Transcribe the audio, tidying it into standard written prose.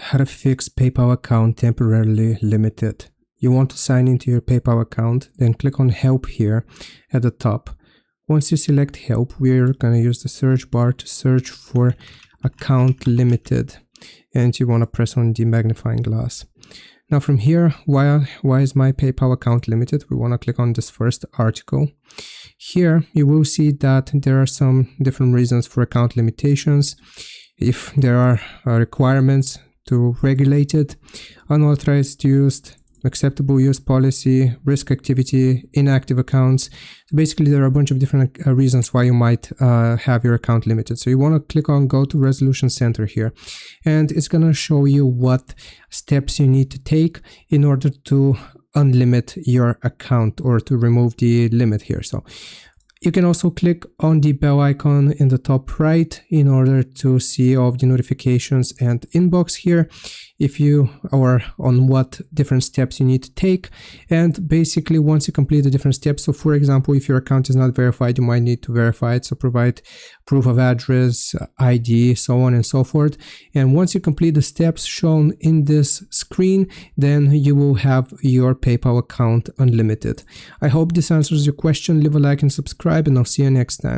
how to fix PayPal account temporarily limited. You want to sign into your PayPal account, then click on help here at the top. Once you select help, we're going to use the search bar to search for account limited, and you want to press on the magnifying glass. Now from here, why is my PayPal account limited? We want to click on this first article. Here you will see that there are some different reasons for account limitations. If there are requirements to regulate it, unauthorized use, acceptable use policy, risk activity, inactive accounts. So basically, there are a bunch of different reasons why you might have your account limited. So you want to click on Go to Resolution Center here, and it's going to show you what steps you need to take in order to unlimit your account or to remove the limit here. So you can also click on the bell icon in the top right in order to see all of the notifications and inbox here if you are on what different steps you need to take. And basically, once you complete the different steps, so for example, if your account is not verified, you might need to verify it. So provide proof of address, ID, so on and so forth. And once you complete the steps shown in this screen, then you will have your PayPal account unlimited. I hope this answers your question. Leave a like and subscribe, and I'll see you next time.